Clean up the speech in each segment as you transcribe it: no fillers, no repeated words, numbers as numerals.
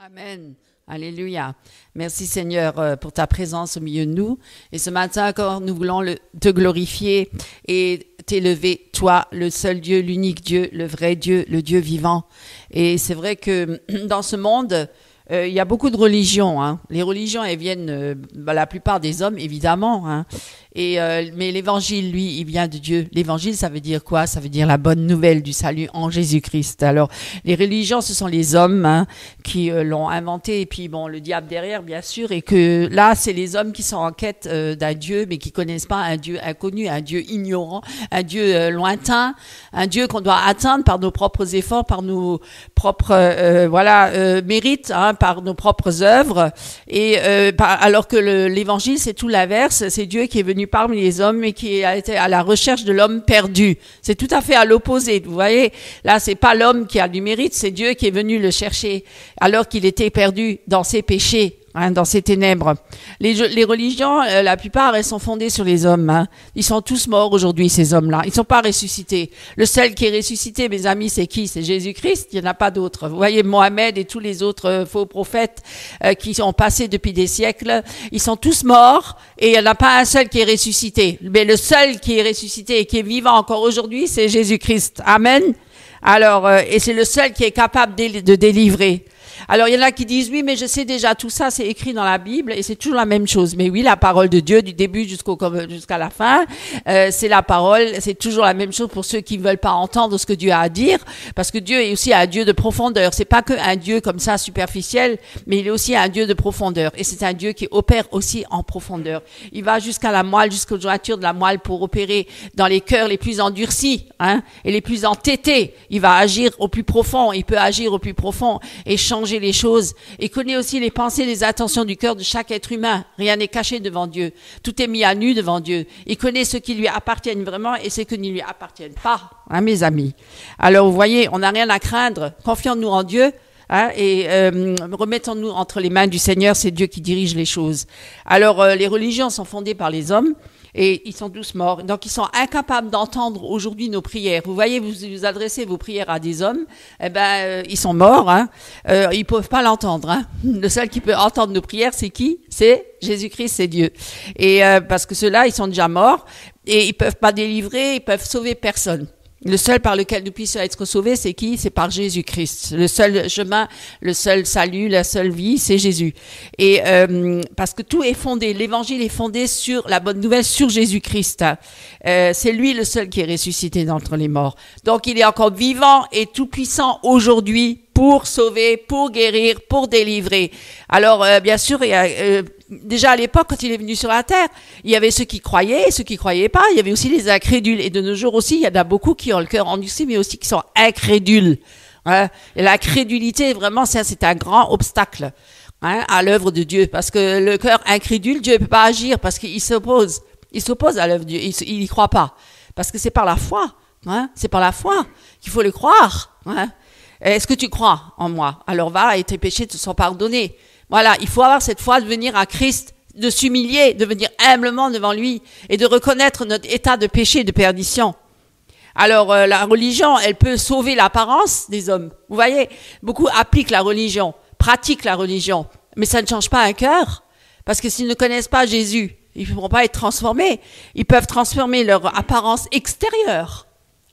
Amen. Alléluia. Merci Seigneur pour ta présence au milieu de nous. Et ce matin encore, nous voulons te glorifier et t'élever, toi, le seul Dieu, l'unique Dieu, le vrai Dieu, le Dieu vivant. Et c'est vrai que dans ce monde, il y a beaucoup de religions. Hein. Les religions, elles viennent, la plupart des hommes, évidemment. Hein. Mais l'évangile, lui, il vient de Dieu. L'évangile, ça veut dire quoi? Ça veut dire la bonne nouvelle du salut en Jésus-Christ. Alors, les religions, ce sont les hommes qui l'ont inventé. Et puis, bon, le diable derrière, bien sûr. Et que là, c'est les hommes qui sont en quête d'un Dieu, mais qui connaissent pas un Dieu inconnu, un Dieu ignorant, un Dieu lointain, un Dieu qu'on doit atteindre par nos propres efforts, par nos propres mérites, hein, par nos propres œuvres. Et alors que l'évangile, c'est tout l'inverse. C'est Dieu qui est venu parmi les hommes et qui a été à la recherche de l'homme perdu. C'est tout à fait à l'opposé. Vous voyez, là, c'est pas l'homme qui a du mérite, c'est Dieu qui est venu le chercher alors qu'il était perdu dans ses péchés. Hein, dans ces ténèbres. Les religions, la plupart, elles sont fondées sur les hommes. Hein. Ils sont tous morts aujourd'hui, ces hommes-là. Ils ne sont pas ressuscités. Le seul qui est ressuscité, mes amis, c'est qui? C'est Jésus-Christ. Il n'y en a pas d'autre. Vous voyez, Mohamed et tous les autres faux prophètes qui sont passés depuis des siècles, ils sont tous morts et il n'y en a pas un seul qui est ressuscité. Mais le seul qui est ressuscité et qui est vivant encore aujourd'hui, c'est Jésus-Christ. Amen. Alors, et c'est le seul qui est capable de délivrer. Alors, il y en a qui disent, oui, mais je sais déjà, tout ça, c'est écrit dans la Bible et c'est toujours la même chose. Mais oui, la parole de Dieu, du début jusqu'à la fin, c'est la parole, c'est toujours la même chose pour ceux qui ne veulent pas entendre ce que Dieu a à dire, parce que Dieu est aussi un Dieu de profondeur. C'est pas qu'un Dieu comme ça, superficiel, mais il est aussi un Dieu de profondeur. Et c'est un Dieu qui opère aussi en profondeur. Il va jusqu'à la moelle, jusqu'aux jointures de la moelle pour opérer dans les cœurs les plus endurcis, hein, et les plus entêtés. Il va agir au plus profond, il peut agir au plus profond et changer les choses. Il connaît aussi les pensées, les intentions du cœur de chaque être humain. Rien n'est caché devant Dieu. Tout est mis à nu devant Dieu. Il connaît ce qui lui appartiennent vraiment et ce qui ne lui appartiennent pas, hein, mes amis. Alors, vous voyez, on n'a rien à craindre. Confions-nous en Dieu. Hein, et remettons-nous entre les mains du Seigneur, c'est Dieu qui dirige les choses. Alors, les religions sont fondées par les hommes et ils sont tous morts. Donc, ils sont incapables d'entendre aujourd'hui nos prières. Vous voyez, vous adressez vos prières à des hommes, eh ben, ils sont morts. Hein, ils peuvent pas l'entendre. Hein. Le seul qui peut entendre nos prières, c'est qui? C'est Jésus-Christ, c'est Dieu. Et parce que ceux-là, ils sont déjà morts et ils peuvent pas délivrer, ils peuvent sauver personne. Le seul par lequel nous puissions être sauvés, c'est qui? C'est par Jésus-Christ. Le seul chemin, le seul salut, la seule vie, c'est Jésus. Et parce que tout est fondé, l'évangile est fondé sur la bonne nouvelle, sur Jésus-Christ. C'est lui le seul qui est ressuscité d'entre les morts. Donc il est encore vivant et tout-puissant aujourd'hui pour sauver, pour guérir, pour délivrer. Alors bien sûr, il y a déjà à l'époque, quand il est venu sur la terre, il y avait ceux qui croyaient et ceux qui croyaient pas. Il y avait aussi les incrédules. Et de nos jours aussi, il y en a beaucoup qui ont le cœur endurci, mais aussi qui sont incrédules. Hein. Et la crédulité, vraiment, c'est un grand obstacle, hein, à l'œuvre de Dieu. Parce que le cœur incrédule, Dieu ne peut pas agir parce qu'il s'oppose. Il s'oppose à l'œuvre de Dieu. Il y croit pas. Parce que c'est par la foi. Hein. C'est par la foi qu'il faut le croire. Hein. Est-ce que tu crois en moi? Alors va et tes péchés te sont pardonnés. Voilà, il faut avoir cette foi de venir à Christ, de s'humilier, de venir humblement devant lui et de reconnaître notre état de péché, de perdition. Alors, la religion, elle peut sauver l'apparence des hommes. Vous voyez, beaucoup appliquent la religion, pratiquent la religion, mais ça ne change pas un cœur, parce que s'ils ne connaissent pas Jésus, ils ne pourront pas être transformés. Ils peuvent transformer leur apparence extérieure.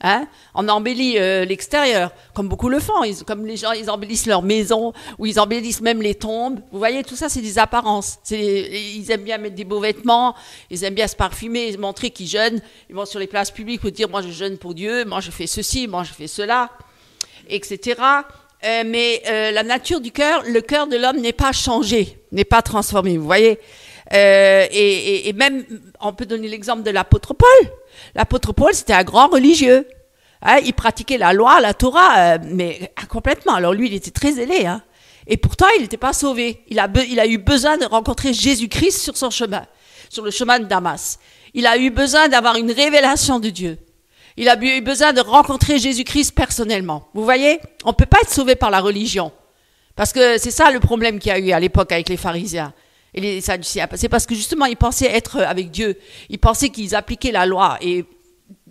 Hein? On embellit l'extérieur, comme beaucoup le font. Comme les gens, ils embellissent leur maison, ou ils embellissent même les tombes. Vous voyez, tout ça, c'est des apparences. Ils aiment bien mettre des beaux vêtements, ils aiment bien se parfumer, montrer qu'ils jeûnent. Ils vont sur les places publiques pour dire, moi je jeûne pour Dieu, moi je fais ceci, moi je fais cela, etc. Mais la nature du cœur, le cœur de l'homme n'est pas changé, n'est pas transformé, vous voyez. Et même, on peut donner l'exemple de l'apôtre Paul. L'apôtre Paul, c'était un grand religieux. Hein, il pratiquait la loi, la Torah, mais complètement. Alors lui, il était très zélé. Hein. Et pourtant, il n'était pas sauvé. Il a eu besoin de rencontrer Jésus-Christ sur son chemin, sur le chemin de Damas. Il a eu besoin d'avoir une révélation de Dieu. Il a eu besoin de rencontrer Jésus-Christ personnellement. Vous voyez, on ne peut pas être sauvé par la religion. Parce que c'est ça le problème qu'il y a eu à l'époque avec les pharisiens. Et les Sadducéens, c'est parce que justement ils pensaient être avec Dieu, ils pensaient qu'ils appliquaient la loi et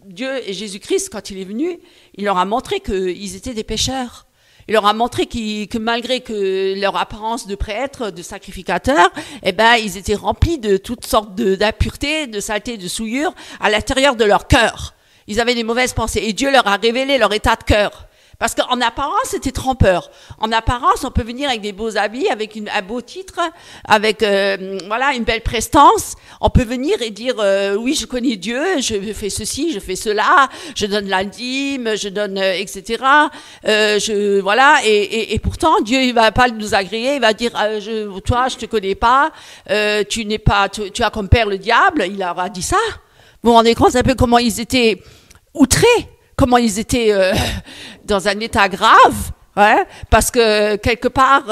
Dieu et Jésus-Christ quand il est venu, il leur a montré qu'ils étaient des pécheurs Il leur a montré que malgré que leur apparence de prêtre, de sacrificateur, eh ben, ils étaient remplis de toutes sortes d'impuretés, de saletés, de souillures à l'intérieur de leur cœur. Ils avaient des mauvaises pensées et Dieu leur a révélé leur état de cœur. Parce qu'en apparence, c'était trompeur. En apparence, on peut venir avec des beaux habits, avec un beau titre, avec voilà une belle prestance. On peut venir et dire oui, je connais Dieu, je fais ceci, je fais cela, je donne la dîme, je donne etc. Voilà et pourtant Dieu il va pas nous agréer, il va dire toi je te connais pas, tu as comme père le diable. Il leur a dit ça. Vous vous rendez compte un peu comment ils étaient outrés. Comment ils étaient dans un état grave, ouais, parce que quelque part,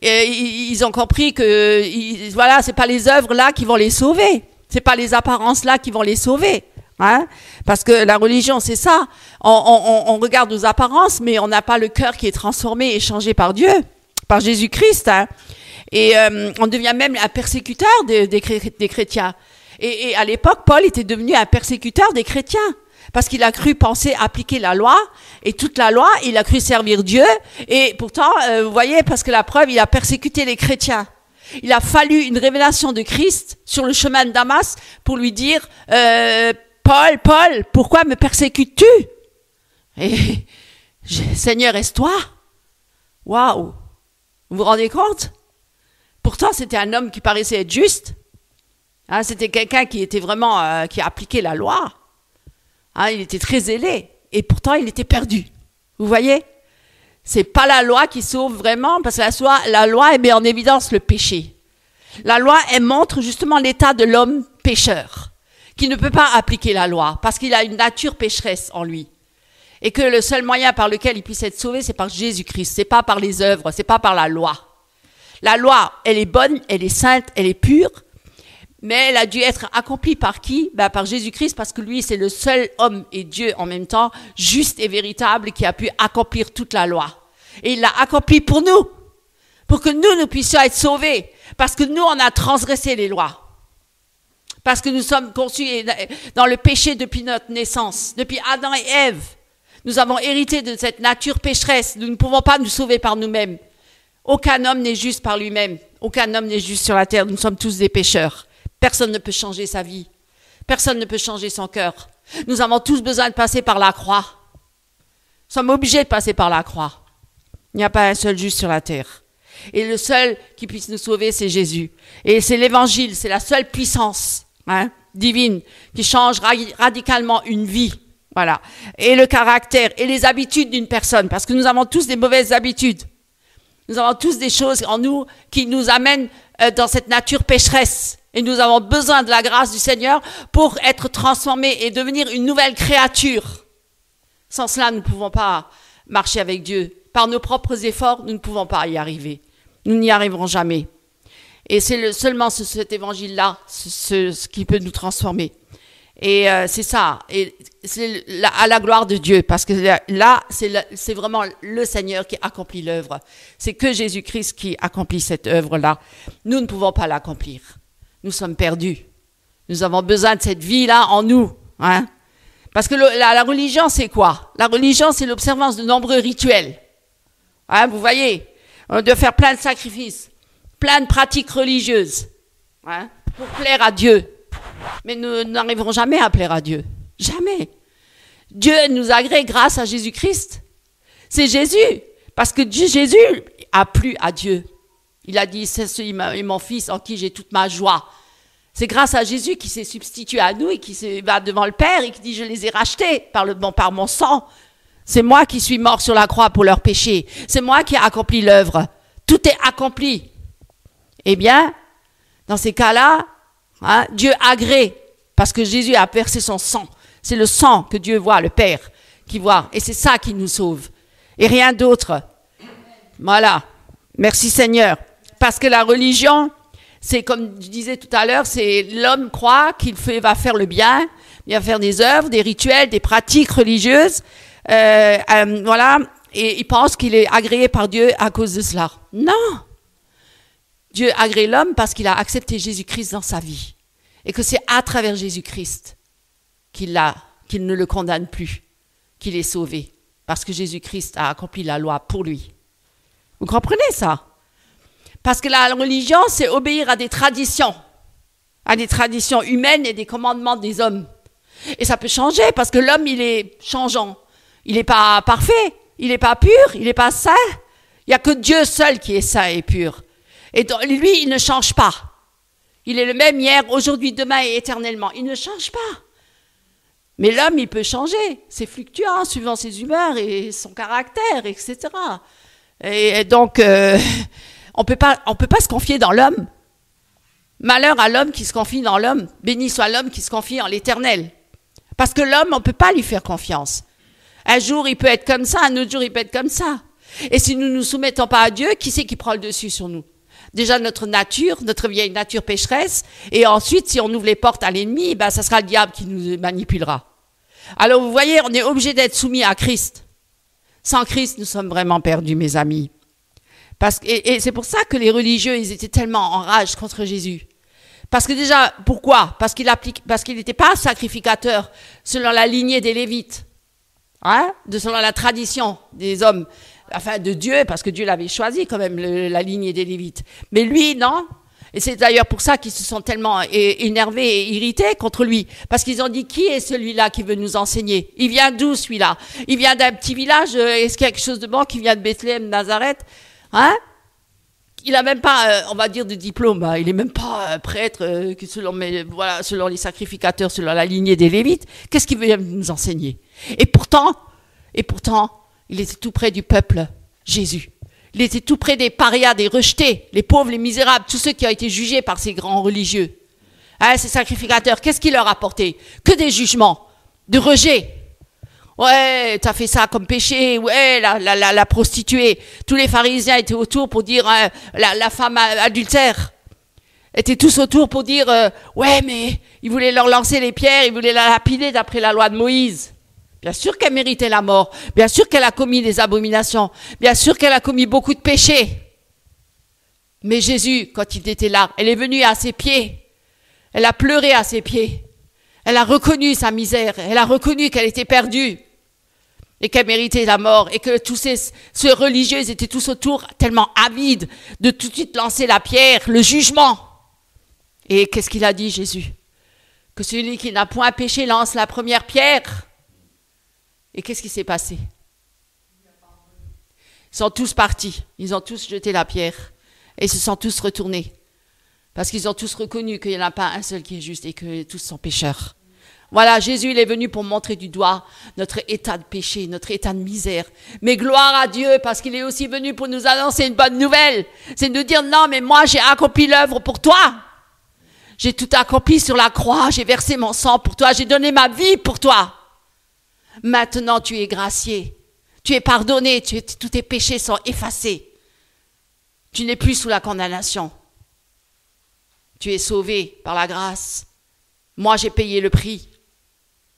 ils ont compris que, voilà, c'est pas les œuvres là qui vont les sauver, c'est pas les apparences là qui vont les sauver, hein, parce que la religion c'est ça, on regarde nos apparences, mais on n'a pas le cœur qui est transformé et changé par Dieu, par Jésus-Christ, hein, et on devient même un persécuteur des chrétiens. Et à l'époque, Paul était devenu un persécuteur des chrétiens. Parce qu'il a cru penser appliquer la loi, et toute la loi, il a cru servir Dieu, et pourtant, vous voyez, parce que la preuve, il a persécuté les chrétiens. Il a fallu une révélation de Christ sur le chemin de Damas pour lui dire, Paul, pourquoi me persécutes-tu? Et, Seigneur, est-ce toi? Waouh! Vous vous rendez compte? Pourtant, c'était un homme qui paraissait être juste. Hein, c'était quelqu'un qui était vraiment, qui appliquait la loi. Hein, il était très zélé et pourtant il était perdu. Vous voyez? C'est pas la loi qui sauve vraiment parce que la loi elle met en évidence le péché. La loi elle montre justement l'état de l'homme pécheur qui ne peut pas appliquer la loi parce qu'il a une nature pécheresse en lui. Et que le seul moyen par lequel il puisse être sauvé c'est par Jésus-Christ, c'est pas par les œuvres, c'est pas par la loi. La loi, elle est bonne, elle est sainte, elle est pure. Mais elle a dû être accomplie par qui? Par Jésus-Christ, parce que lui, c'est le seul homme et Dieu en même temps, juste et véritable, qui a pu accomplir toute la loi. Et il l'a accomplie pour nous, pour que nous puissions être sauvés, parce que nous, on a transgressé les lois. Parce que nous sommes conçus dans le péché depuis notre naissance, depuis Adam et Ève. Nous avons hérité de cette nature pécheresse. Nous ne pouvons pas nous sauver par nous-mêmes. Aucun homme n'est juste par lui-même. Aucun homme n'est juste sur la terre. Nous sommes tous des pécheurs. Personne ne peut changer sa vie. Personne ne peut changer son cœur. Nous avons tous besoin de passer par la croix. Nous sommes obligés de passer par la croix. Il n'y a pas un seul juste sur la terre. Et le seul qui puisse nous sauver, c'est Jésus. Et c'est l'évangile, c'est la seule puissance divine qui change radicalement une vie. Voilà. Et le caractère et les habitudes d'une personne. Parce que nous avons tous des mauvaises habitudes. Nous avons tous des choses en nous qui nous amènent dans cette nature pécheresse. Et nous avons besoin de la grâce du Seigneur pour être transformés et devenir une nouvelle créature. Sans cela, nous ne pouvons pas marcher avec Dieu. Par nos propres efforts, nous ne pouvons pas y arriver. Nous n'y arriverons jamais. Et c'est seulement cet évangile-là, ce qui peut nous transformer. Et c'est ça. Et c'est à la gloire de Dieu. Parce que là, c'est vraiment le Seigneur qui accomplit l'œuvre. C'est que Jésus-Christ qui accomplit cette œuvre-là. Nous ne pouvons pas l'accomplir. Nous sommes perdus. Nous avons besoin de cette vie-là en nous. Hein? Parce que la religion, c'est quoi? La religion, c'est l'observance de nombreux rituels. Hein, vous voyez, on doit faire plein de sacrifices, plein de pratiques religieuses pour plaire à Dieu. Mais nous n'arriverons jamais à plaire à Dieu. Jamais. Dieu nous agrée grâce à Jésus-Christ. C'est Jésus. Parce que Jésus a plu à Dieu. Il a dit, c'est mon fils en qui j'ai toute ma joie. C'est grâce à Jésus qui s'est substitué à nous et qui va devant le Père et qui dit, je les ai rachetés par mon sang. C'est moi qui suis mort sur la croix pour leurs péchés. C'est moi qui ai accompli l'œuvre. Tout est accompli. Eh bien, dans ces cas-là, Dieu agrée parce que Jésus a versé son sang. C'est le sang que Dieu voit, le Père qui voit. Et c'est ça qui nous sauve. Et rien d'autre. Voilà. Merci Seigneur. Parce que la religion, c'est comme je disais tout à l'heure, c'est l'homme croit qu'il va faire le bien, il va faire des œuvres, des rituels, des pratiques religieuses, voilà, et il pense qu'il est agréé par Dieu à cause de cela. Non! Dieu agrée l'homme parce qu'il a accepté Jésus-Christ dans sa vie. Et que c'est à travers Jésus-Christ qu'il ne le condamne plus, qu'il est sauvé parce que Jésus-Christ a accompli la loi pour lui. Vous comprenez ça? Parce que la religion, c'est obéir à des traditions humaines et des commandements des hommes. Et ça peut changer parce que l'homme, il est changeant. Il n'est pas parfait, il n'est pas pur, il n'est pas saint. Il n'y a que Dieu seul qui est saint et pur. Et lui, il ne change pas. Il est le même hier, aujourd'hui, demain et éternellement. Il ne change pas. Mais l'homme, il peut changer. C'est fluctuant suivant ses humeurs et son caractère, etc. Et donc, on peut pas se confier dans l'homme. Malheur à l'homme qui se confie dans l'homme. Béni soit l'homme qui se confie en l'Éternel. Parce que l'homme, on ne peut pas lui faire confiance. Un jour, il peut être comme ça, un autre jour, il peut être comme ça. Et si nous ne nous soumettons pas à Dieu, qui c'est qui prend le dessus sur nous? Déjà notre nature, notre vieille nature pécheresse. Et ensuite, si on ouvre les portes à l'ennemi, ben, ça sera le diable qui nous manipulera. Alors vous voyez, on est obligé d'être soumis à Christ. Sans Christ, nous sommes vraiment perdus, mes amis. Et c'est pour ça que les religieux, ils étaient tellement en rage contre Jésus. Parce que déjà, pourquoi? Parce qu'il n'était pas sacrificateur selon la lignée des Lévites, selon la tradition des hommes, enfin de Dieu, parce que Dieu l'avait choisi quand même, la lignée des Lévites. Mais lui, non. Et c'est d'ailleurs pour ça qu'ils se sont tellement énervés et irrités contre lui. Parce qu'ils ont dit, qui est celui-là qui veut nous enseigner? Il vient d'où celui-là? Il vient d'un petit village, est-ce qu'il y a quelque chose de bon qui vient de Bethléem, Nazareth? Il n'a même pas, on va dire, de diplôme. Il n'est même pas prêtre, selon les sacrificateurs, selon la lignée des Lévites. Qu'est-ce qu'il veut nous enseigner? Et pourtant, il était tout près du peuple, Jésus. Il était tout près des parias, des rejetés, les pauvres, les misérables, tous ceux qui ont été jugés par ces grands religieux. Ces sacrificateurs, qu'est-ce qu'il leur a apporté? Que des jugements, de rejet. Ouais, t'as fait ça comme péché. Ouais, la prostituée. Tous les pharisiens étaient autour pour dire la femme adultère. Étaient tous autour pour dire ouais, mais ils voulaient leur lancer les pierres, ils voulaient la lapider d'après la loi de Moïse. Bien sûr qu'elle méritait la mort. Bien sûr qu'elle a commis des abominations. Bien sûr qu'elle a commis beaucoup de péchés. Mais Jésus, quand il était là, elle est venue à ses pieds. Elle a pleuré à ses pieds. Elle a reconnu sa misère. Elle a reconnu qu'elle était perdue. Et qu'elle méritait la mort. Et que tous ces religieux étaient tous autour, tellement avides de tout de suite lancer la pierre, le jugement. Et qu'est-ce qu'il a dit, Jésus? Que celui qui n'a point péché lance la première pierre. Et qu'est-ce qui s'est passé? Ils sont tous partis. Ils ont tous jeté la pierre. Et ils se sont tous retournés. Parce qu'ils ont tous reconnu qu'il n'y en a pas un seul qui est juste et que tous sont pécheurs. Voilà, Jésus, il est venu pour montrer du doigt notre état de péché, notre état de misère. Mais gloire à Dieu, parce qu'il est aussi venu pour nous annoncer une bonne nouvelle. C'est de nous dire, non, mais moi, j'ai accompli l'œuvre pour toi. J'ai tout accompli sur la croix. J'ai versé mon sang pour toi. J'ai donné ma vie pour toi. Maintenant, tu es gracié. Tu es pardonné. Tous tes péchés sont effacés. Tu n'es plus sous la condamnation. Tu es sauvé par la grâce. Moi, j'ai payé le prix.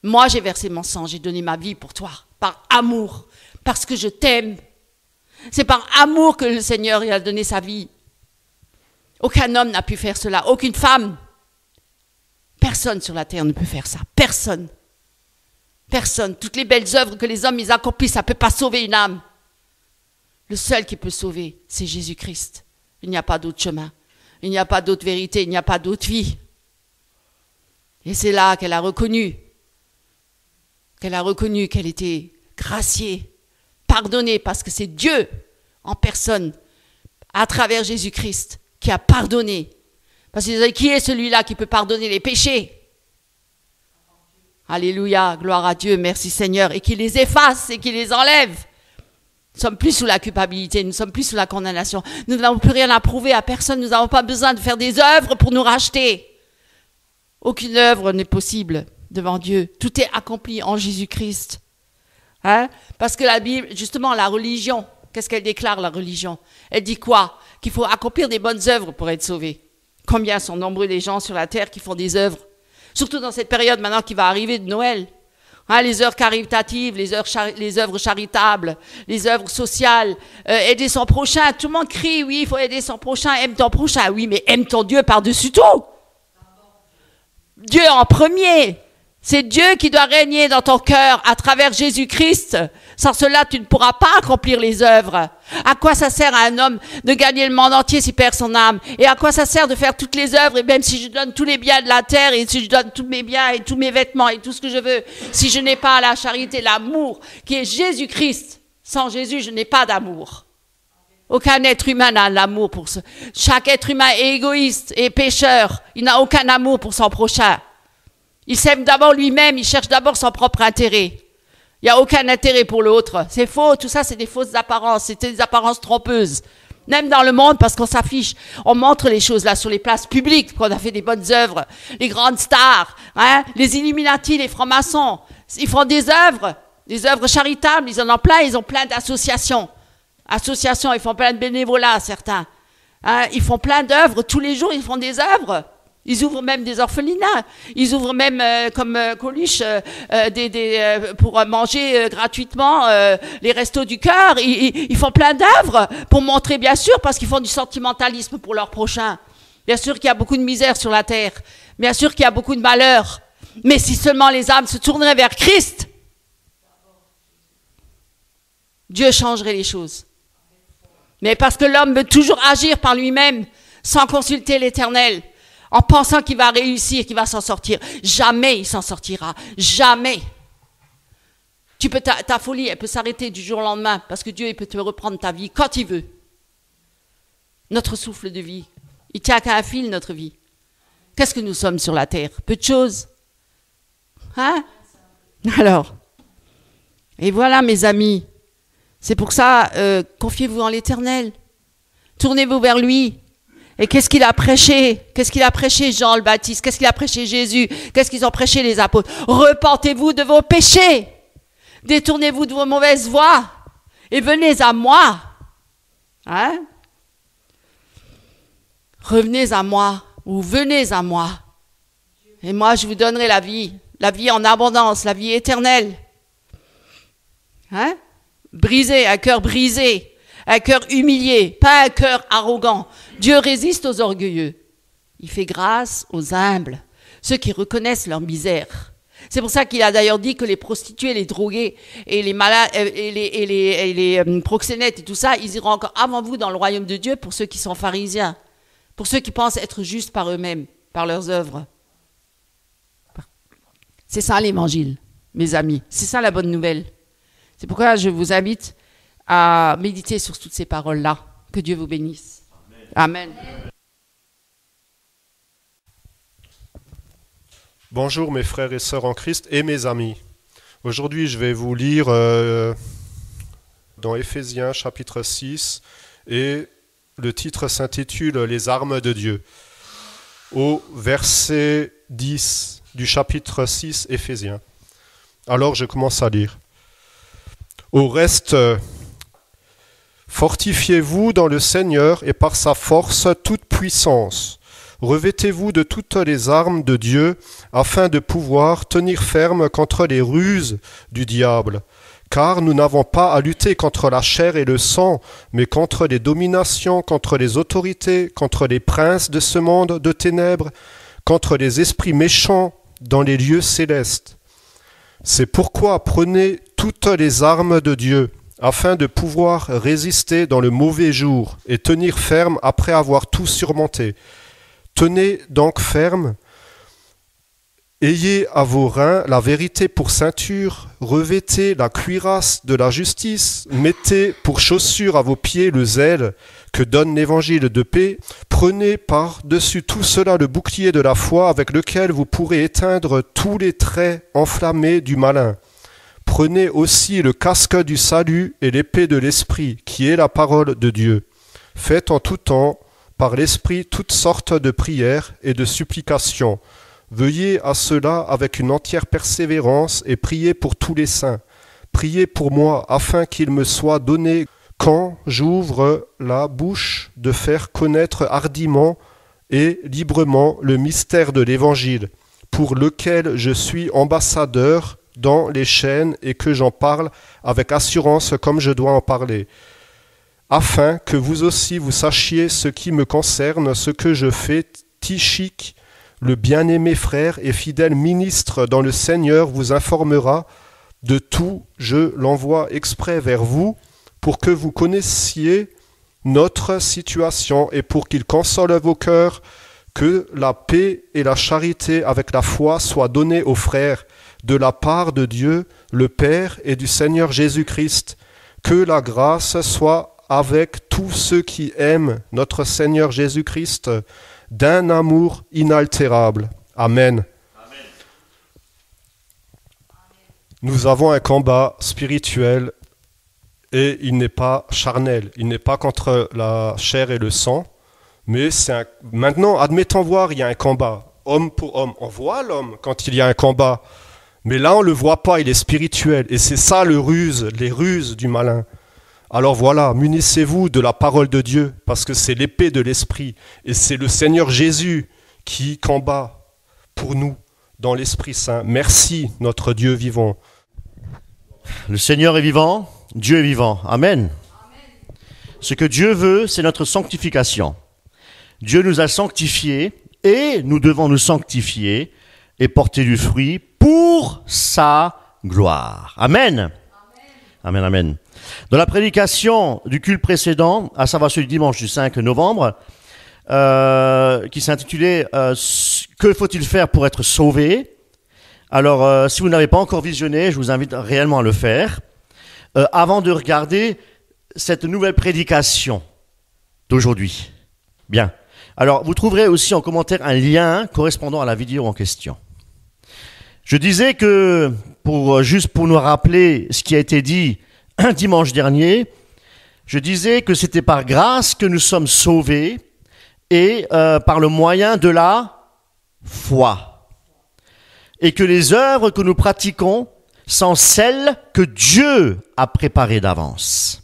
Moi, j'ai versé mon sang. J'ai donné ma vie pour toi. Par amour. Parce que je t'aime. C'est par amour que le Seigneur il a donné sa vie. Aucun homme n'a pu faire cela. Aucune femme. Personne sur la terre ne peut faire ça. Personne. Personne. Toutes les belles œuvres que les hommes ils accomplissent, ça ne peut pas sauver une âme. Le seul qui peut sauver, c'est Jésus-Christ. Il n'y a pas d'autre chemin. Il n'y a pas d'autre vérité. Il n'y a pas d'autre vie. Et c'est là qu'elle a reconnu qu'elle était graciée, pardonnée, parce que c'est Dieu en personne, à travers Jésus-Christ, qui a pardonné. Parce que qui est celui-là qui peut pardonner les péchés? Alléluia, gloire à Dieu, merci Seigneur, et qui les efface et qui les enlève. Nous ne sommes plus sous la culpabilité, nous ne sommes plus sous la condamnation. Nous n'avons plus rien à prouver à personne, nous n'avons pas besoin de faire des œuvres pour nous racheter. Aucune œuvre n'est possible devant Dieu. Tout est accompli en Jésus-Christ. Parce que la Bible, justement, la religion, qu'est-ce qu'elle déclare, la religion? Elle dit quoi? Qu'il faut accomplir des bonnes œuvres pour être sauvé. Combien sont nombreux les gens sur la terre qui font des œuvres? Surtout dans cette période maintenant qui va arriver de Noël. Les œuvres caritatives, les œuvres charitables, les œuvres sociales, aider son prochain. Tout le monde crie, oui, il faut aider son prochain, aime ton prochain. Oui, mais aime ton Dieu par-dessus tout. Dieu en premier. C'est Dieu qui doit régner dans ton cœur à travers Jésus-Christ. Sans cela, tu ne pourras pas accomplir les œuvres. À quoi ça sert à un homme de gagner le monde entier s'il perd son âme? Et à quoi ça sert de faire toutes les œuvres, et même si je donne tous les biens de la terre, et si je donne tous mes biens, et tous mes vêtements, et tout ce que je veux, si je n'ai pas la charité, l'amour, qui est Jésus-Christ? Sans Jésus, je n'ai pas d'amour. Aucun être humain n'a l'amour pour ce. Chaque être humain est égoïste et pécheur. Il n'a aucun amour pour son prochain. Il s'aime d'abord lui-même, il cherche d'abord son propre intérêt. Il n'y a aucun intérêt pour l'autre. C'est faux, tout ça c'est des fausses apparences, c'est des apparences trompeuses. Même dans le monde, parce qu'on s'affiche, on montre les choses là sur les places publiques, qu'on a fait des bonnes œuvres, les grandes stars, hein, les Illuminati, les francs-maçons, ils font des œuvres charitables, ils en ont plein, ils ont plein d'associations. Ils font plein de bénévolat, certains. Hein, ils font plein d'œuvres, tous les jours ils font des œuvres. Ils ouvrent même des orphelinats. Ils ouvrent même, comme Coluche, pour manger gratuitement les restos du cœur. Ils font plein d'œuvres pour montrer, bien sûr, parce qu'ils font du sentimentalisme pour leur prochain. Bien sûr qu'il y a beaucoup de misère sur la terre. Bien sûr qu'il y a beaucoup de malheur. Mais si seulement les âmes se tourneraient vers Christ, Dieu changerait les choses. Mais parce que l'homme veut toujours agir par lui-même, sans consulter l'Éternel, en pensant qu'il va réussir, qu'il va s'en sortir. Jamais il s'en sortira. Jamais. Ta folie, elle peut s'arrêter du jour au lendemain, parce que Dieu, il peut te reprendre ta vie quand il veut. Notre souffle de vie. Il tient qu'à un fil, notre vie. Qu'est-ce que nous sommes sur la terre? Peu de choses. Hein? Alors. Et voilà, mes amis. C'est pour ça, confiez-vous en l'Éternel. Tournez-vous vers lui. Et qu'est-ce qu'il a prêché? Qu'est-ce qu'il a prêché Jean le Baptiste? Qu'est-ce qu'il a prêché Jésus? Qu'est-ce qu'ils ont prêché les apôtres? Repentez-vous de vos péchés. Détournez-vous de vos mauvaises voies. Et venez à moi. Hein? Revenez à moi. Ou venez à moi. Et moi, je vous donnerai la vie en abondance, la vie éternelle. Hein? Brisé, un cœur brisé, un cœur humilié, pas un cœur arrogant. Dieu résiste aux orgueilleux. Il fait grâce aux humbles, ceux qui reconnaissent leur misère. C'est pour ça qu'il a d'ailleurs dit que les prostituées, les drogués et les malades et les proxénètes et tout ça, ils iront encore avant vous dans le royaume de Dieu pour ceux qui sont pharisiens, pour ceux qui pensent être justes par eux-mêmes, par leurs œuvres. C'est ça l'évangile, mes amis. C'est ça la bonne nouvelle. C'est pourquoi je vous invite à méditer sur toutes ces paroles-là. Que Dieu vous bénisse. Amen. Bonjour mes frères et sœurs en Christ et mes amis. Aujourd'hui, je vais vous lire dans Éphésiens chapitre 6 et le titre s'intitule « Les armes de Dieu ». Au verset 10 du chapitre 6 Éphésiens. Alors je commence à lire. Au reste, fortifiez-vous dans le Seigneur et par sa force toute puissance. Revêtez-vous de toutes les armes de Dieu afin de pouvoir tenir ferme contre les ruses du diable. Car nous n'avons pas à lutter contre la chair et le sang, mais contre les dominations, contre les autorités, contre les princes de ce monde de ténèbres, contre les esprits méchants dans les lieux célestes. C'est pourquoi prenez toutes les armes de Dieu, afin de pouvoir résister dans le mauvais jour et tenir ferme après avoir tout surmonté. Tenez donc ferme, ayez à vos reins la vérité pour ceinture, revêtez la cuirasse de la justice, mettez pour chaussure à vos pieds le zèle que donne l'évangile de paix, prenez par-dessus tout cela le bouclier de la foi avec lequel vous pourrez éteindre tous les traits enflammés du malin. Prenez aussi le casque du salut et l'épée de l'esprit, qui est la parole de Dieu. Faites en tout temps, par l'esprit, toutes sortes de prières et de supplications. Veuillez à cela avec une entière persévérance et priez pour tous les saints. Priez pour moi, afin qu'il me soit donné, quand j'ouvre la bouche, de faire connaître hardiment et librement le mystère de l'Évangile, pour lequel je suis ambassadeur dans les chaînes et que j'en parle avec assurance comme je dois en parler, afin que vous aussi vous sachiez ce qui me concerne, ce que je fais. Tychique, le bien-aimé frère et fidèle ministre dans le Seigneur, vous informera de tout, je l'envoie exprès vers vous pour que vous connaissiez notre situation et pour qu'il console vos cœurs, que la paix et la charité avec la foi soient données aux frères de la part de Dieu, le Père et du Seigneur Jésus-Christ. Que la grâce soit avec tous ceux qui aiment notre Seigneur Jésus-Christ d'un amour inaltérable. Amen. Nous avons un combat spirituel et il n'est pas charnel, il n'est pas contre la chair et le sang, mais maintenant, admettons voir, il y a un combat, homme pour homme. On voit l'homme quand il y a un combat, mais là on ne le voit pas, il est spirituel, et c'est ça les ruses du malin. Alors voilà, munissez-vous de la parole de Dieu, parce que c'est l'épée de l'Esprit, et c'est le Seigneur Jésus qui combat pour nous dans l'Esprit Saint. Merci, notre Dieu vivant. Le Seigneur est vivant, Dieu est vivant. Amen. Ce que Dieu veut, c'est notre sanctification. Dieu nous a sanctifiés et nous devons nous sanctifier et porter du fruit pour sa gloire. Amen. Amen, amen. Dans la prédication du culte précédent, à savoir celui du dimanche du 5 novembre, qui s'intitulait « Que faut-il faire pour être sauvé ?» Alors, si vous n'avez pas encore visionné, je vous invite réellement à le faire, avant de regarder cette nouvelle prédication d'aujourd'hui. Bien. Alors, vous trouverez aussi en commentaire un lien correspondant à la vidéo en question. Je disais que, juste pour nous rappeler ce qui a été dit un dimanche dernier, je disais que c'était par grâce que nous sommes sauvés et par le moyen de la foi. Et que les œuvres que nous pratiquons sont celles que Dieu a préparées d'avance.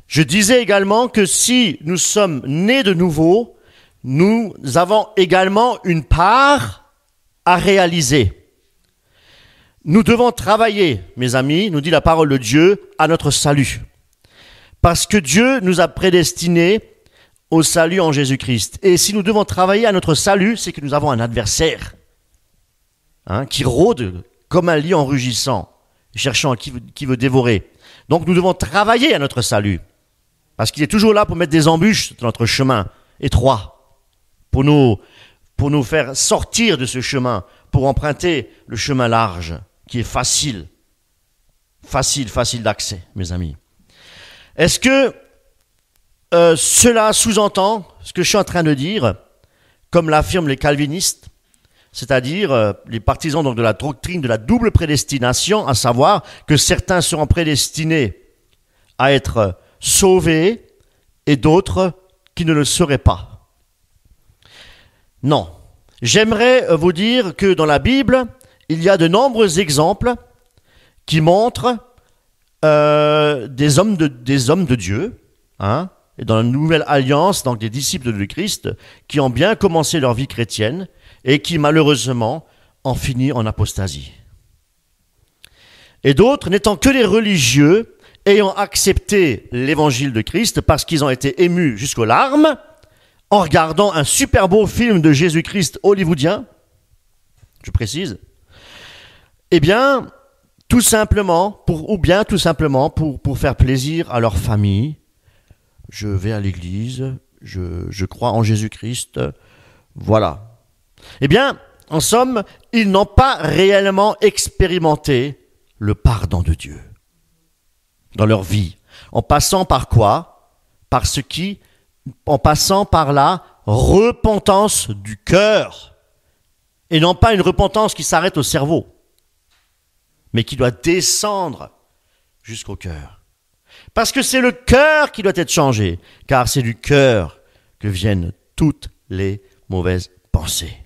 Je disais également que si nous sommes nés de nouveau, nous avons également une part à réaliser. Nous devons travailler, mes amis, nous dit la parole de Dieu, à notre salut. Parce que Dieu nous a prédestinés au salut en Jésus-Christ. Et si nous devons travailler à notre salut, c'est que nous avons un adversaire qui rôde comme un lion rugissant, cherchant qui veut dévorer. Donc nous devons travailler à notre salut. Parce qu'il est toujours là pour mettre des embûches dans notre chemin étroit, pour nous faire sortir de ce chemin, pour emprunter le chemin large, qui est facile d'accès, mes amis. Est-ce que cela sous-entend ce que je suis en train de dire, comme l'affirment les calvinistes, c'est-à-dire les partisans donc, de la doctrine de la double prédestination, à savoir que certains seront prédestinés à être sauvés et d'autres qui ne le seraient pas? Non. J'aimerais vous dire que dans la Bible, il y a de nombreux exemples qui montrent des hommes de Dieu, et dans la nouvelle alliance, donc des disciples de Christ, qui ont bien commencé leur vie chrétienne et qui malheureusement ont fini en apostasie. Et d'autres, n'étant que des religieux, ayant accepté l'évangile de Christ parce qu'ils ont été émus jusqu'aux larmes, en regardant un super beau film de Jésus-Christ hollywoodien, je précise, eh bien, tout simplement pour faire plaisir à leur famille, je vais à l'église, je crois en Jésus-Christ, voilà. Eh bien, en somme, ils n'ont pas réellement expérimenté le pardon de Dieu dans leur vie. En passant par quoi? En passant par la repentance du cœur. Et non pas une repentance qui s'arrête au cerveau, mais qui doit descendre jusqu'au cœur. Parce que c'est le cœur qui doit être changé, car c'est du cœur que viennent toutes les mauvaises pensées.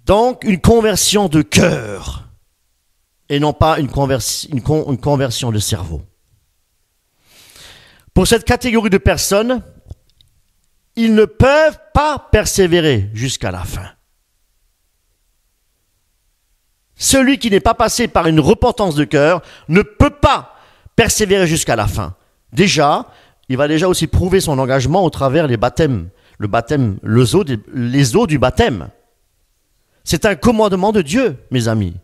Donc, une conversion de cœur, et non pas une conversion de cerveau. Pour cette catégorie de personnes, ils ne peuvent pas persévérer jusqu'à la fin. Celui qui n'est pas passé par une repentance de cœur ne peut pas persévérer jusqu'à la fin. Déjà, il va déjà aussi prouver son engagement au travers des baptêmes. Les eaux du baptême. C'est un commandement de Dieu, mes amis.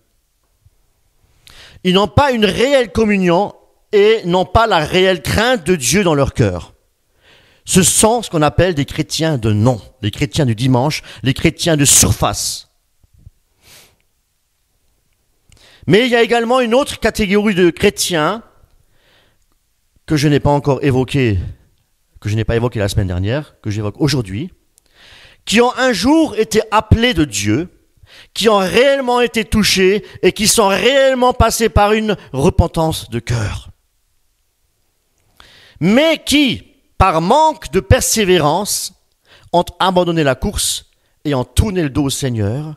Ils n'ont pas une réelle communion et n'ont pas la réelle crainte de Dieu dans leur cœur. Ce sont ce qu'on appelle des chrétiens de nom, les chrétiens du dimanche, les chrétiens de surface. Mais il y a également une autre catégorie de chrétiens que je n'ai pas encore évoquée, que je n'ai pas évoquée la semaine dernière, que j'évoque aujourd'hui, qui ont un jour été appelés de Dieu, qui ont réellement été touchés et qui sont réellement passés par une repentance de cœur. Mais qui, par manque de persévérance, ont abandonné la course et ont tourné le dos au Seigneur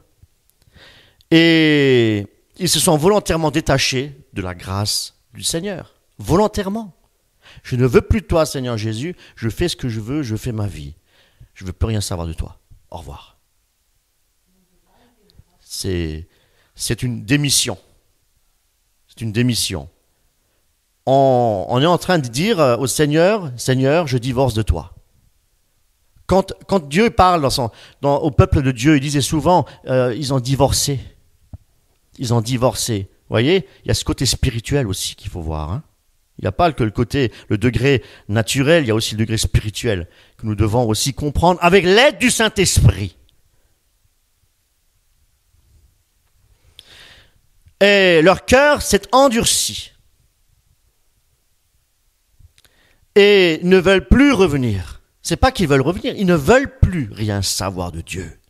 et ils se sont volontairement détachés de la grâce du Seigneur. Volontairement. Je ne veux plus de toi, Seigneur Jésus, je fais ce que je veux, je fais ma vie. Je ne veux plus rien savoir de toi. Au revoir. C'est une démission. C'est une démission. On est en train de dire au Seigneur, Seigneur, je divorce de toi. Quand Dieu parle au peuple de Dieu, il disait souvent, ils ont divorcé. Ils ont divorcé. Vous voyez, il y a ce côté spirituel aussi qu'il faut voir. Hein. Il n'y a pas que le degré naturel, il y a aussi le degré spirituel que nous devons aussi comprendre avec l'aide du Saint-Esprit. Et leur cœur s'est endurci. Et ne veulent plus revenir. C'est pas qu'ils veulent revenir, ils ne veulent plus rien savoir de Dieu.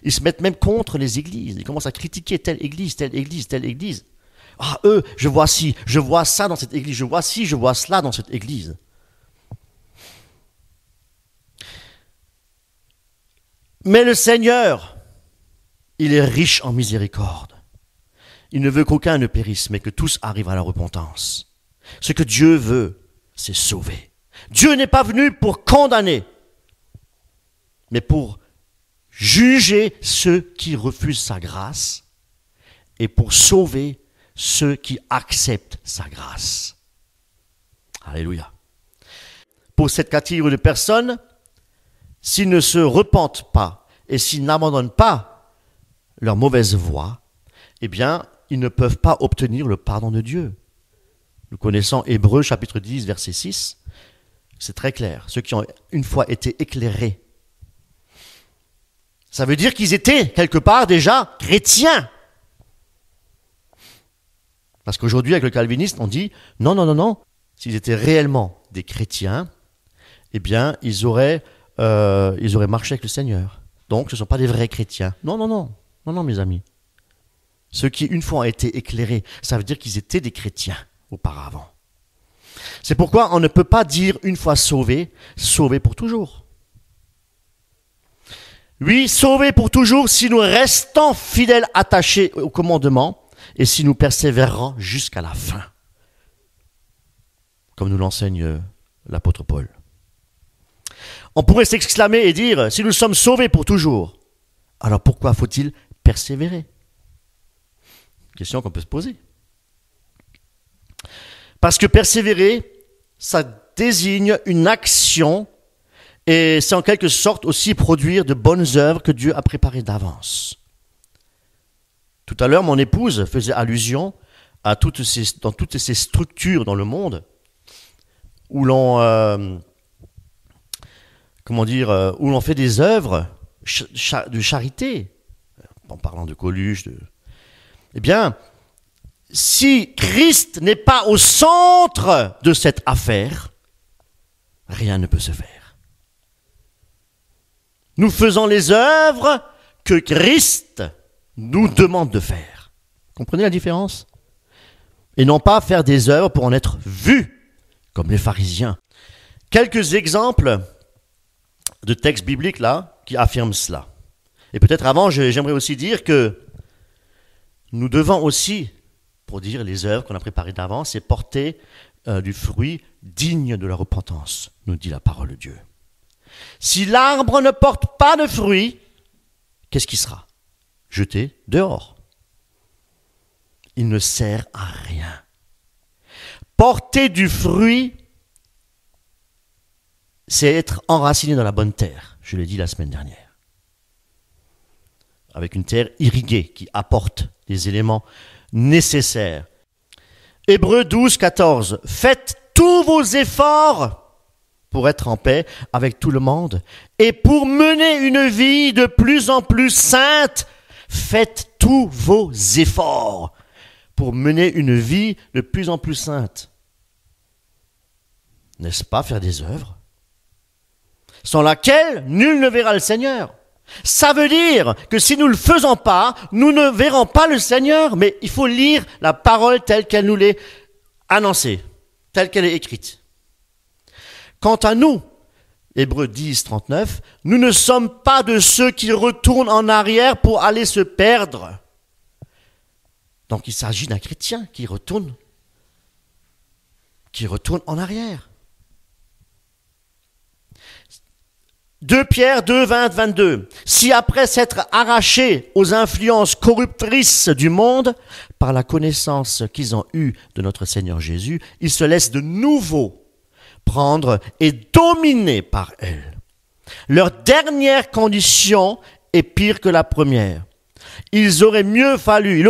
Ils se mettent même contre les églises. Ils commencent à critiquer telle église, telle église, telle église. Ah, eux, je vois ci, je vois ça dans cette église, je vois ci, je vois cela dans cette église. Mais le Seigneur, il est riche en miséricorde. Il ne veut qu'aucun ne périsse, mais que tous arrivent à la repentance. Ce que Dieu veut, c'est sauver. Dieu n'est pas venu pour condamner, mais pour juger ceux qui refusent sa grâce et pour sauver ceux qui acceptent sa grâce. Alléluia. Pour cette catégorie de personnes, s'ils ne se repentent pas et s'ils n'abandonnent pas leur mauvaise voie, eh bien, ils ne peuvent pas obtenir le pardon de Dieu. Nous connaissons Hébreux chapitre 10, verset 6. C'est très clair. Ceux qui ont une fois été éclairés. Ça veut dire qu'ils étaient quelque part déjà chrétiens. Parce qu'aujourd'hui, avec le calviniste, on dit non, non, non, non. S'ils étaient réellement des chrétiens, eh bien, ils auraient marché avec le Seigneur. Donc, ce ne sont pas des vrais chrétiens. Non, non, non. Non, non, mes amis. Ceux qui, une fois, ont été éclairés, ça veut dire qu'ils étaient des chrétiens auparavant. C'est pourquoi on ne peut pas dire une fois sauvé, sauvé pour toujours. Oui, sauvé pour toujours si nous restons fidèles, attachés au commandement et si nous persévérons jusqu'à la fin. Comme nous l'enseigne l'apôtre Paul. On pourrait s'exclamer et dire, si nous sommes sauvés pour toujours, alors pourquoi faut-il persévérer? Question qu'on peut se poser. Parce que persévérer, ça désigne une action et c'est en quelque sorte aussi produire de bonnes œuvres que Dieu a préparées d'avance. Tout à l'heure, mon épouse faisait allusion à dans toutes ces structures dans le monde où l'on où l'on fait des œuvres de charité, en parlant de Coluche, eh bien, si Christ n'est pas au centre de cette affaire, rien ne peut se faire. Nous faisons les œuvres que Christ nous demande de faire. Comprenez la différence? Et non pas faire des œuvres pour en être vus, comme les pharisiens. Quelques exemples de textes bibliques là qui affirment cela. Et peut-être avant, j'aimerais aussi dire que nous devons aussi, pour dire les œuvres qu'on a préparées d'avance, c'est porter du fruit digne de la repentance, nous dit la parole de Dieu. Si l'arbre ne porte pas de fruit, qu'est-ce qui sera? Jeté dehors. Il ne sert à rien. Porter du fruit, c'est être enraciné dans la bonne terre. Je l'ai dit la semaine dernière. Avec une terre irriguée qui apporte les éléments nécessaires. Hébreux 12, 14. Faites tous vos efforts pour être en paix avec tout le monde et pour mener une vie de plus en plus sainte. Faites tous vos efforts pour mener une vie de plus en plus sainte. N'est-ce pas faire des œuvres sans laquelle nul ne verra le Seigneur? Ça veut dire que si nous ne le faisons pas, nous ne verrons pas le Seigneur, mais il faut lire la parole telle qu'elle nous l'est annoncée, telle qu'elle est écrite. Quant à nous, Hébreux 10, 39, nous ne sommes pas de ceux qui retournent en arrière pour aller se perdre. Donc il s'agit d'un chrétien qui retourne en arrière. 2 Pierre 2, 20, 22. Si après s'être arrachés aux influences corruptrices du monde, par la connaissance qu'ils ont eue de notre Seigneur Jésus, ils se laissent de nouveau prendre et dominer par elles. Leur dernière condition est pire que la première. Il aurait mieux valu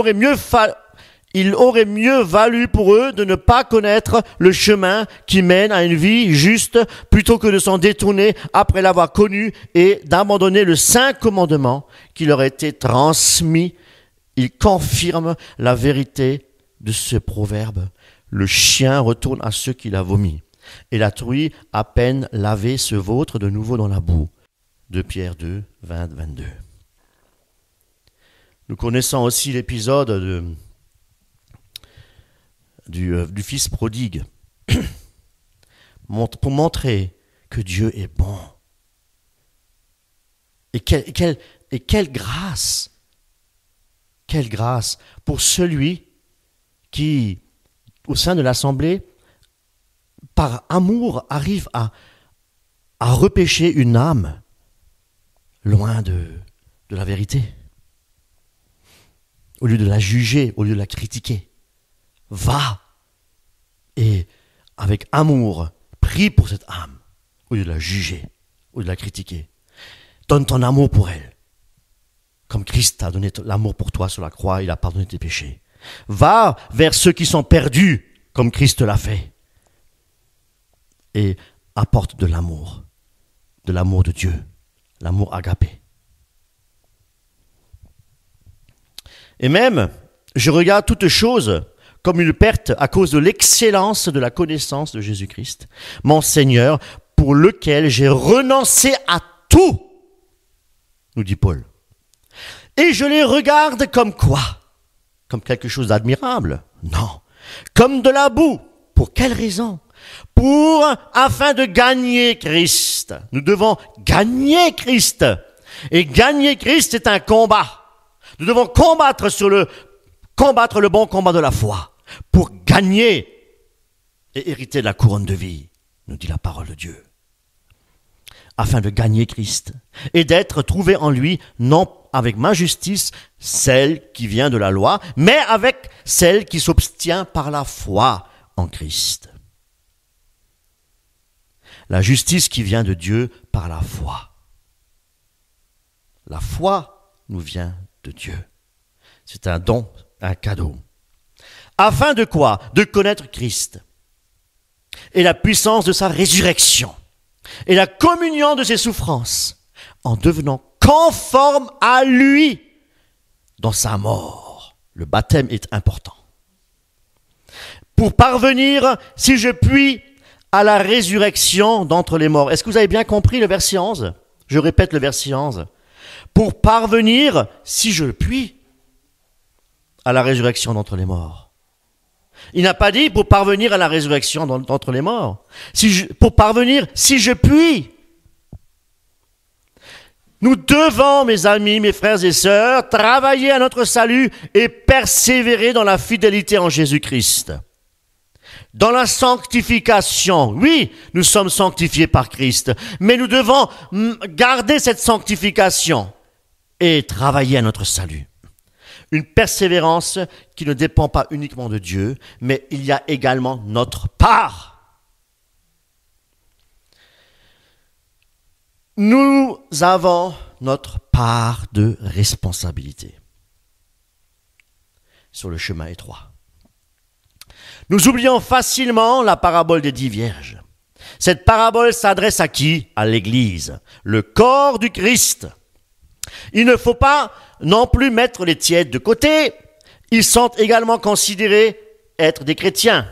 pour eux de ne pas connaître le chemin qui mène à une vie juste plutôt que de s'en détourner après l'avoir connu et d'abandonner le saint commandement qui leur a été transmis. Il confirme la vérité de ce proverbe. Le chien retourne à ceux qu'il a vomi et la truie à peine lavée se vautre de nouveau dans la boue. 2 Pierre 2, 20, 22. Nous connaissons aussi l'épisode du fils prodigue, pour montrer que Dieu est bon. Et quelle grâce pour celui qui, au sein de l'assemblée, par amour, arrive à repêcher une âme loin de la vérité. Au lieu de la juger, au lieu de la critiquer. Va et avec amour, prie pour cette âme, au lieu de la juger, au lieu de la critiquer. Donne ton amour pour elle. Comme Christ a donné l'amour pour toi sur la croix, il a pardonné tes péchés. Va vers ceux qui sont perdus, comme Christ l'a fait. Et apporte de l'amour de Dieu, l'amour agapé. Et même, je regarde toutes choses comme une perte à cause de l'excellence de la connaissance de Jésus-Christ, mon Seigneur, pour lequel j'ai renoncé à tout, nous dit Paul. Et je les regarde comme quoi? Comme quelque chose d'admirable? Non. Comme de la boue. Pour quelle raison? Afin de gagner Christ. Nous devons gagner Christ. Et gagner Christ est un combat. Nous devons combattre le bon combat de la foi pour gagner et hériter de la couronne de vie, nous dit la parole de Dieu. Afin de gagner Christ et d'être trouvé en lui, non avec ma justice, celle qui vient de la loi, mais avec celle qui s'obtient par la foi en Christ. La justice qui vient de Dieu par la foi. La foi nous vient de Dieu. C'est un don, un cadeau. Afin de quoi? De connaître Christ et la puissance de sa résurrection et la communion de ses souffrances en devenant conforme à lui dans sa mort. Le baptême est important. Pour parvenir, si je puis, à la résurrection d'entre les morts. Est-ce que vous avez bien compris le verset 11? Je répète le verset 11. Pour parvenir, si je puis, à la résurrection d'entre les morts. Il n'a pas dit pour parvenir à la résurrection d'entre les morts. Pour parvenir, si je puis. Nous devons, mes amis, mes frères et sœurs, travailler à notre salut et persévérer dans la fidélité en Jésus-Christ. Dans la sanctification, oui, nous sommes sanctifiés par Christ, mais nous devons garder cette sanctification et travailler à notre salut. Une persévérance qui ne dépend pas uniquement de Dieu, mais il y a également notre part. Nous avons notre part de responsabilité sur le chemin étroit. Nous oublions facilement la parabole des 10 vierges. Cette parabole s'adresse à qui? À l'Église, le corps du Christ. Il ne faut pas non plus mettre les tièdes de côté. Ils sont également considérés être des chrétiens.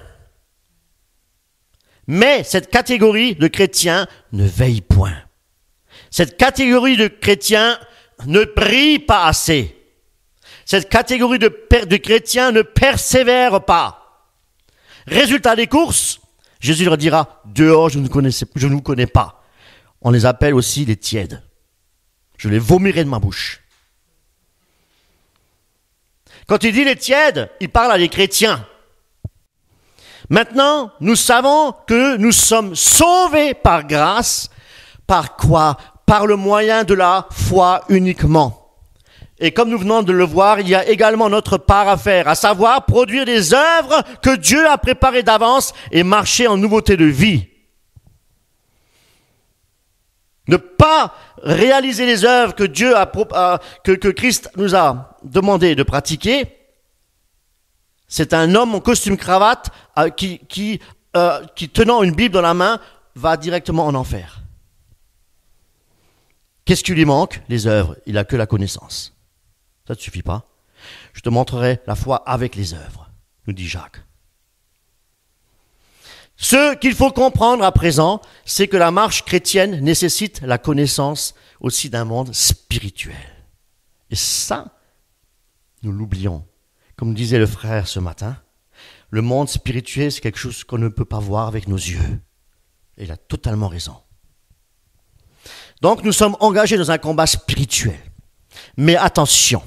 Mais cette catégorie de chrétiens ne veille point. Cette catégorie de chrétiens ne prie pas assez. Cette catégorie de chrétiens ne persévère pas. Résultat des courses, Jésus leur dira, dehors je ne vous connais pas. On les appelle aussi les tièdes. Je les vomirai de ma bouche. Quand il dit les tièdes, il parle à des chrétiens. Maintenant, nous savons que nous sommes sauvés par grâce. Par quoi? Par le moyen de la foi uniquement. Et comme nous venons de le voir, il y a également notre part à faire, à savoir produire des œuvres que Dieu a préparées d'avance et marcher en nouveauté de vie. Ne pas réaliser les œuvres que Dieu que Christ nous a demandé de pratiquer, c'est un homme en costume cravate qui tenant une Bible dans la main va directement en enfer. Qu'est-ce qui lui manque? Les œuvres. Il n'a que la connaissance. Ça ne suffit pas. Je te montrerai la foi avec les œuvres, nous dit Jacques. Ce qu'il faut comprendre à présent, c'est que la marche chrétienne nécessite la connaissance aussi d'un monde spirituel. Et ça, nous l'oublions. Comme disait le frère ce matin, le monde spirituel, c'est quelque chose qu'on ne peut pas voir avec nos yeux. Et il a totalement raison. Donc nous sommes engagés dans un combat spirituel. Mais attention,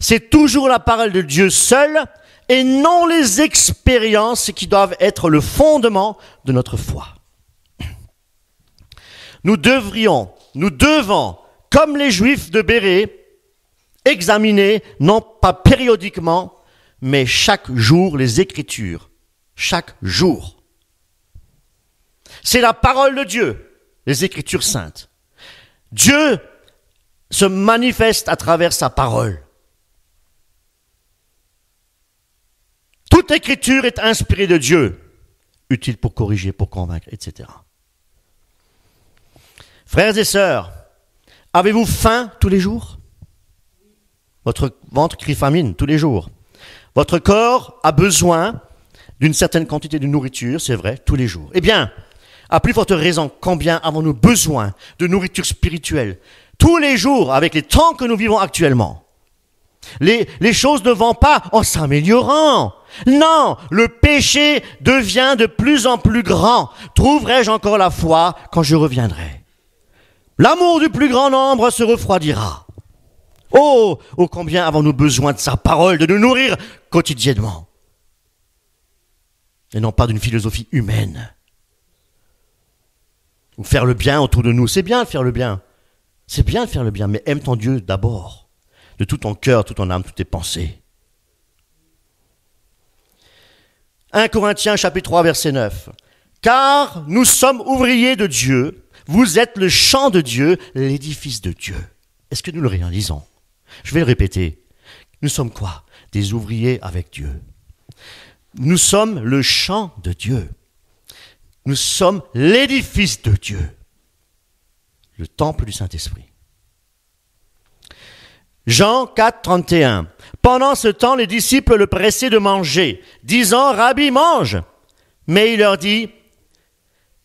c'est toujours la parole de Dieu seule et non les expériences qui doivent être le fondement de notre foi. Nous devons, comme les Juifs de Bérée, examiner, non pas périodiquement, mais chaque jour les Écritures. Chaque jour. C'est la parole de Dieu, les Écritures saintes. Dieu se manifeste à travers sa parole. Toute écriture est inspirée de Dieu, utile pour corriger, pour convaincre, etc. Frères et sœurs, avez-vous faim tous les jours? Votre ventre crie famine tous les jours. Votre corps a besoin d'une certaine quantité de nourriture, c'est vrai, tous les jours. Eh bien, à plus forte raison, combien avons-nous besoin de nourriture spirituelle tous les jours avec les temps que nous vivons actuellement? Les choses ne vont pas en s'améliorant. Non, le péché devient de plus en plus grand. Trouverai-je encore la foi quand je reviendrai? L'amour du plus grand nombre se refroidira. Oh, combien avons-nous besoin de sa parole, de nous nourrir quotidiennement. Et non pas d'une philosophie humaine. Ou faire le bien autour de nous. C'est bien de faire le bien. C'est bien de faire le bien, mais aime ton Dieu d'abord. De tout ton cœur, toute ton âme, toutes tes pensées. 1 Corinthiens chapitre 3 verset 9. Car nous sommes ouvriers de Dieu, vous êtes le champ de Dieu, l'édifice de Dieu. Est-ce que nous le réalisons? Je vais le répéter. Nous sommes quoi? Des ouvriers avec Dieu. Nous sommes le champ de Dieu. Nous sommes l'édifice de Dieu. Le temple du Saint-Esprit. Jean 4, 31. Pendant ce temps, les disciples le pressaient de manger, disant, Rabbi, mange. Mais il leur dit,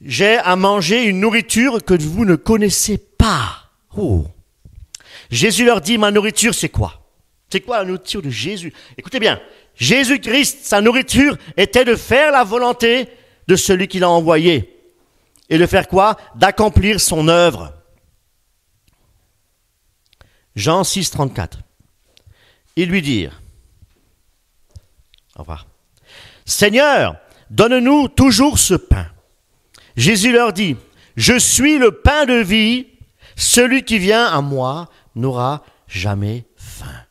j'ai à manger une nourriture que vous ne connaissez pas. Oh. Jésus leur dit, ma nourriture, c'est quoi? C'est quoi la nourriture de Jésus? Écoutez bien, Jésus-Christ, sa nourriture était de faire la volonté de celui qui l'a envoyé. Et de faire quoi? D'accomplir son œuvre. Jean 6, 34. Ils lui dirent, au revoir, Seigneur, donne-nous toujours ce pain. Jésus leur dit, je suis le pain de vie, celui qui vient à moi n'aura jamais faim.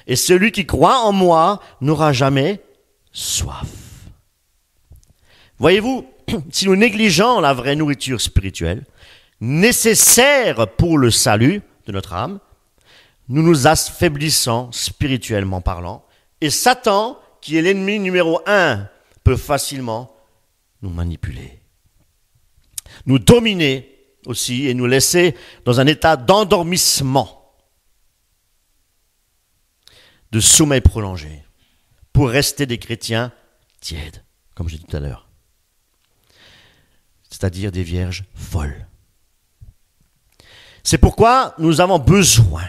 Et celui qui croit en moi n'aura jamais soif. Voyez-vous, si nous négligeons la vraie nourriture spirituelle, nécessaire pour le salut de notre âme, nous nous affaiblissons spirituellement parlant, et Satan, qui est l'ennemi numéro 1, peut facilement nous manipuler, nous dominer aussi et nous laisser dans un état d'endormissement, de sommeil prolongé, pour rester des chrétiens tièdes, comme j'ai dit tout à l'heure, c'est-à-dire des vierges folles. C'est pourquoi nous avons besoin,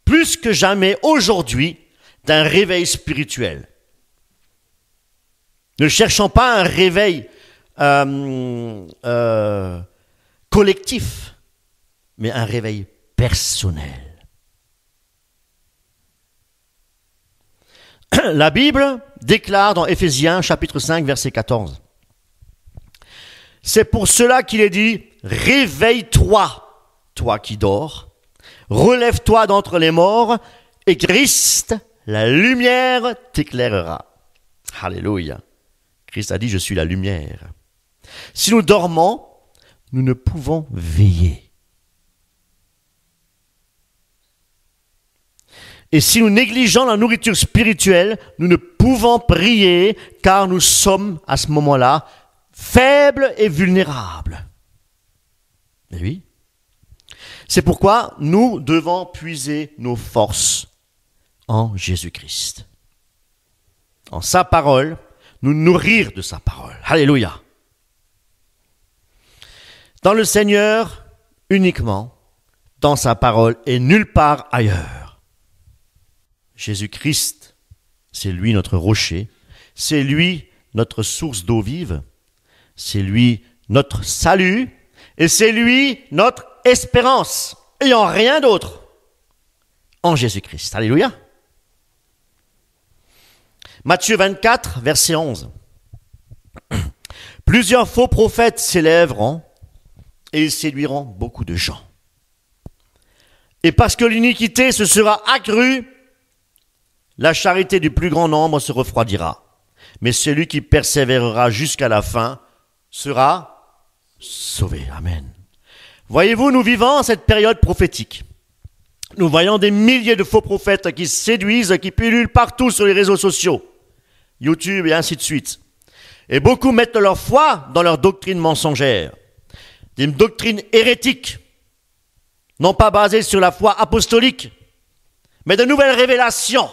plus que jamais aujourd'hui, d'un réveil spirituel. Ne cherchons pas un réveil collectif, mais un réveil personnel. La Bible déclare dans Éphésiens chapitre 5 verset 14. C'est pour cela qu'il est dit, réveille-toi, toi qui dors, relève-toi d'entre les morts, et Christ, la lumière, t'éclairera. Alléluia. Christ a dit, je suis la lumière. Si nous dormons, nous ne pouvons veiller. Et si nous négligeons la nourriture spirituelle, nous ne pouvons prier, car nous sommes à ce moment-là faibles et vulnérables. Mais oui. C'est pourquoi nous devons puiser nos forces en Jésus-Christ. En sa parole, nous nourrir de sa parole. Alléluia. Dans le Seigneur, uniquement, dans sa parole et nulle part ailleurs. Jésus-Christ, c'est lui notre rocher, c'est lui notre source d'eau vive, c'est lui notre salut et c'est lui notre espérance. Et en rien d'autre. En Jésus-Christ. Alléluia. Matthieu 24, verset 11. Plusieurs faux prophètes s'élèveront et ils séduiront beaucoup de gens. Et parce que l'iniquité se sera accrue, la charité du plus grand nombre se refroidira. Mais celui qui persévérera jusqu'à la fin sera sauvé. Amen. Voyez-vous, nous vivons cette période prophétique. Nous voyons des milliers de faux prophètes qui séduisent, qui pullulent partout sur les réseaux sociaux, YouTube et ainsi de suite. Et beaucoup mettent leur foi dans leurs doctrines mensongères, des doctrines hérétiques, non pas basées sur la foi apostolique, mais de nouvelles révélations.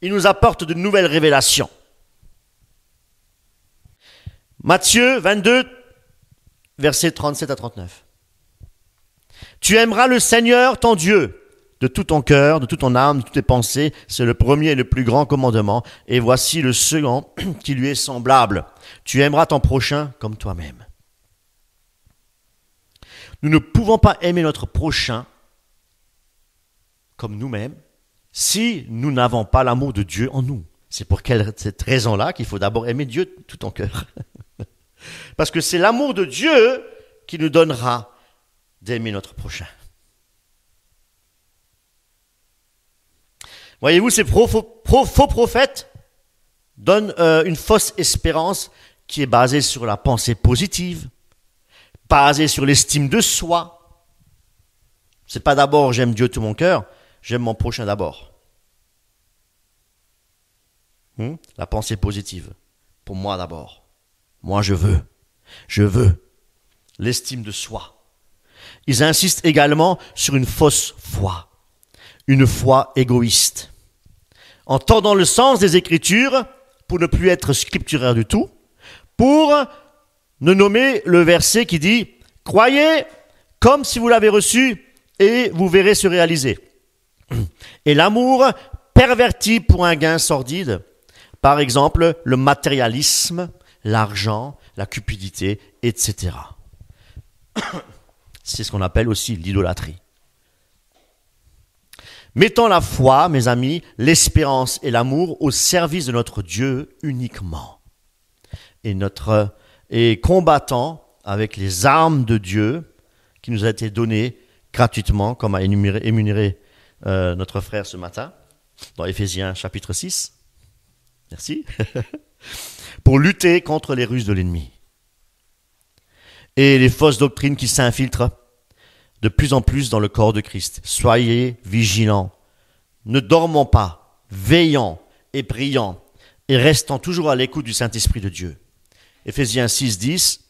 Ils nous apportent de nouvelles révélations. Matthieu 22, versets 37 à 39. Tu aimeras le Seigneur, ton Dieu, de tout ton cœur, de toute ton âme, de toutes tes pensées. C'est le premier et le plus grand commandement. Et voici le second qui lui est semblable. Tu aimeras ton prochain comme toi-même. Nous ne pouvons pas aimer notre prochain comme nous-mêmes si nous n'avons pas l'amour de Dieu en nous. C'est pour cette raison-là qu'il faut d'abord aimer Dieu de tout ton cœur. Parce que c'est l'amour de Dieu qui nous donnera d'aimer notre prochain. Voyez-vous, ces faux prophètes donnent une fausse espérance qui est basée sur la pensée positive, basée sur l'estime de soi. C'est pas d'abord j'aime Dieu de tout mon cœur, j'aime mon prochain d'abord. La pensée positive, pour moi d'abord. Moi je veux. L'estime de soi. Ils insistent également sur une fausse foi, une foi égoïste. En tordant le sens des Écritures, pour ne plus être scripturaire du tout, pour ne nommer le verset qui dit « Croyez comme si vous l'avez reçu et vous verrez se réaliser. » Et l'amour perverti pour un gain sordide, par exemple le matérialisme, l'argent, la cupidité, etc. C'est ce qu'on appelle aussi l'idolâtrie. Mettons la foi, mes amis, l'espérance et l'amour au service de notre Dieu uniquement. Et combattant avec les armes de Dieu qui nous a été données gratuitement, comme a énuméré notre frère ce matin, dans Éphésiens chapitre 6. Merci. Pour lutter contre les ruses de l'ennemi. Et les fausses doctrines qui s'infiltrent de plus en plus dans le corps de Christ. Soyez vigilants. Ne dormons pas, veillons et prions. et restant toujours à l'écoute du Saint-Esprit de Dieu. Éphésiens 6, 10.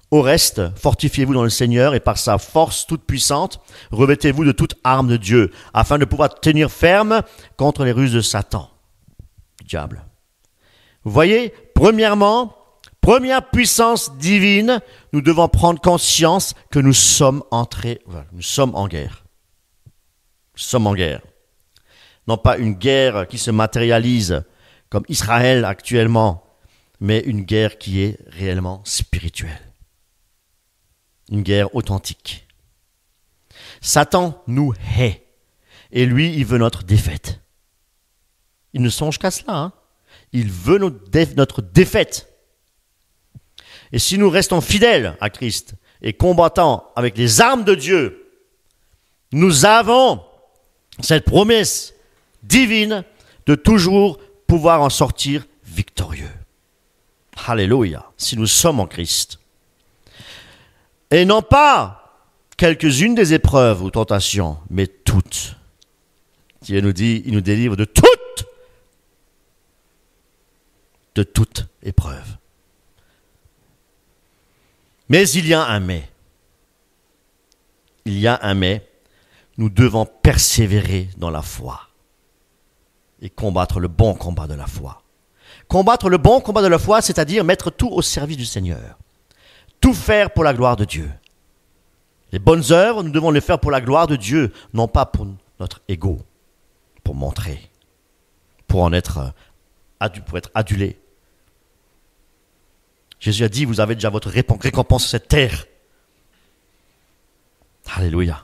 Au reste, fortifiez-vous dans le Seigneur et par sa force toute puissante, revêtez-vous de toute arme de Dieu, afin de pouvoir tenir ferme contre les ruses de Satan, du diable. Vous voyez, premièrement, première puissance divine, nous devons prendre conscience que nous sommes en guerre. Nous sommes en guerre. Non pas une guerre qui se matérialise comme Israël actuellement, mais une guerre qui est réellement spirituelle. Une guerre authentique. Satan nous hait. Et lui, il veut notre défaite. Il ne songe qu'à cela. Hein. Il veut notre défaite. Et si nous restons fidèles à Christ et combattant avec les armes de Dieu, nous avons cette promesse divine de toujours pouvoir en sortir victorieux. Alléluia, si nous sommes en Christ. Et non pas quelques-unes des épreuves ou tentations, mais toutes. Dieu nous dit, il nous délivre de toute épreuve. Mais il y a un mais. Il y a un mais. Nous devons persévérer dans la foi et combattre le bon combat de la foi. Combattre le bon combat de la foi, c'est-à-dire mettre tout au service du Seigneur. Tout faire pour la gloire de Dieu. Les bonnes œuvres, nous devons les faire pour la gloire de Dieu, non pas pour notre ego, pour montrer, pour être adulé. Jésus a dit, vous avez déjà votre récompense sur cette terre. Alléluia.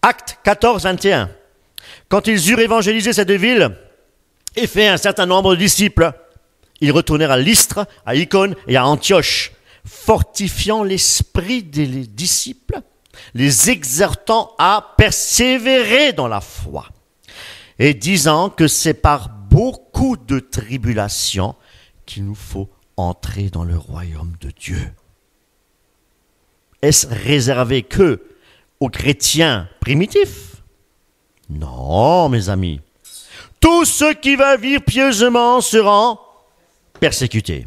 Acte 14, 21. Quand ils eurent évangélisé cette ville et fait un certain nombre de disciples, ils retournèrent à Lystre, à Icône et à Antioche, fortifiant l'esprit des disciples, les exhortant à persévérer dans la foi, et disant que c'est par beaucoup de tribulations qu'il nous faut entrer dans le royaume de Dieu. Est-ce réservé que aux chrétiens primitifs? Non, mes amis. Tous ceux qui veulent vivre pieusement seront persécutés.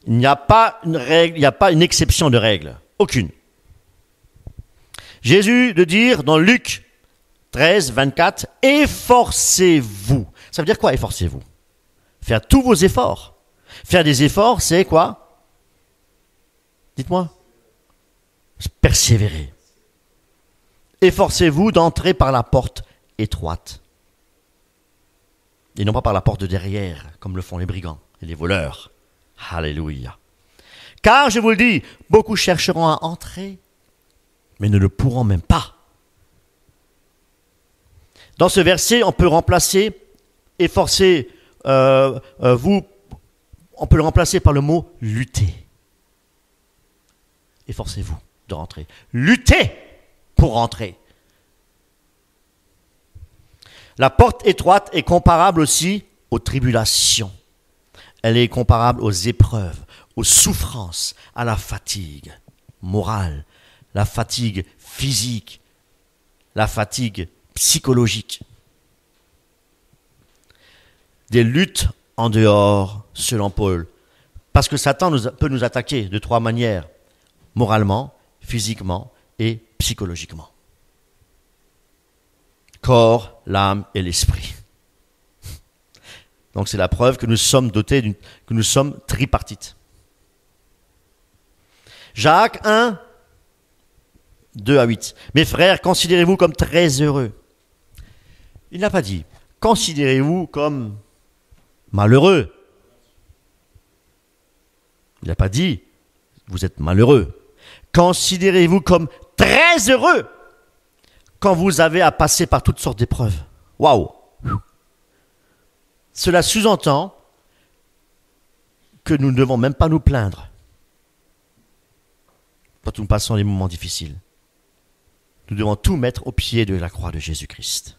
Il n'y a pas une règle, il n'y a pas une exception de règle. Aucune. Jésus de dire dans Luc 13, 24, « Efforcez-vous ». Ça veut dire quoi, efforcez-vous? Faire tous vos efforts. Faire des efforts, c'est quoi? Dites-moi. Persévérer. Efforcez-vous d'entrer par la porte étroite. Et non pas par la porte de derrière, comme le font les brigands et les voleurs. Alléluia. Car, je vous le dis, beaucoup chercheront à entrer, mais ne le pourront même pas. Dans ce verset, on peut remplacer, on peut le remplacer par le mot lutter. Efforcez-vous de rentrer. Luttez pour rentrer. La porte étroite est comparable aussi aux tribulations. Elle est comparable aux épreuves, aux souffrances, à la fatigue morale, la fatigue physique, la fatigue psychologique. Des luttes en dehors, selon Paul. Parce que Satan peut nous attaquer de trois manières. Moralement, physiquement et psychologiquement. Corps, l'âme et l'esprit. Donc c'est la preuve que nous sommes dotés, que nous sommes tripartites. Jacques 1, 2 à 8. Mes frères, considérez-vous comme très heureux. Il n'a pas dit, considérez-vous comme malheureux. Il n'a pas dit, vous êtes malheureux. Considérez-vous comme très heureux quand vous avez à passer par toutes sortes d'épreuves. Waouh! Cela sous-entend que nous ne devons même pas nous plaindre quand nous passons des moments difficiles. Nous devons tout mettre au pied de la croix de Jésus-Christ.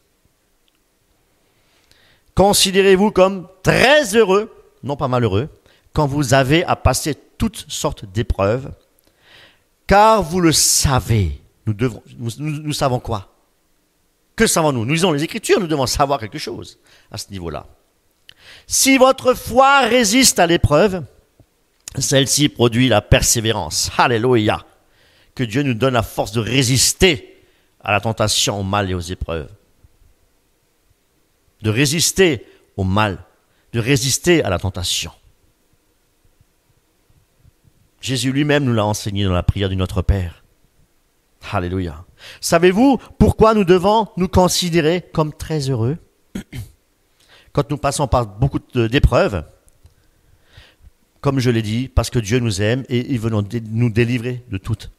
Considérez-vous comme très heureux, non pas malheureux, quand vous avez à passer toutes sortes d'épreuves, car vous le savez. Nous savons quoi? Que savons-nous? Nous lisons les Écritures, nous devons savoir quelque chose à ce niveau-là. Si votre foi résiste à l'épreuve, celle-ci produit la persévérance. Alléluia. Que Dieu nous donne la force de résister à la tentation, au mal et aux épreuves. De résister au mal, de résister à la tentation. Jésus lui-même nous l'a enseigné dans la prière du Notre Père. Alléluia. Savez-vous pourquoi nous devons nous considérer comme très heureux quand nous passons par beaucoup d'épreuves? Comme je l'ai dit, parce que Dieu nous aime et il veut nous délivrer de toutes.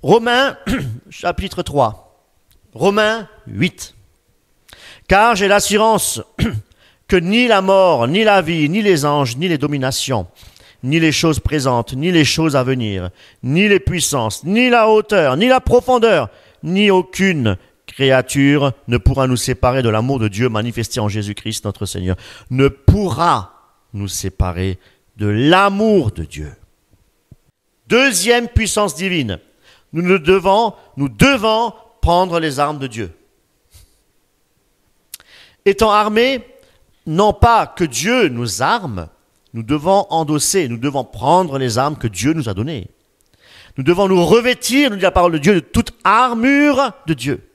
Romains, chapitre 3. Romains 8. Car j'ai l'assurance que ni la mort, ni la vie, ni les anges, ni les dominations, ni les choses présentes, ni les choses à venir, ni les puissances, ni la hauteur, ni la profondeur, ni aucune créature ne pourra nous séparer de l'amour de Dieu manifesté en Jésus-Christ notre Seigneur. Ne pourra nous séparer de l'amour de Dieu. Deuxième puissance divine. Nous devons prendre les armes de Dieu. Étant armés, non pas que Dieu nous arme, nous devons endosser, nous devons prendre les armes que Dieu nous a données. Nous devons nous revêtir, nous dit la parole de Dieu, de toute armure de Dieu.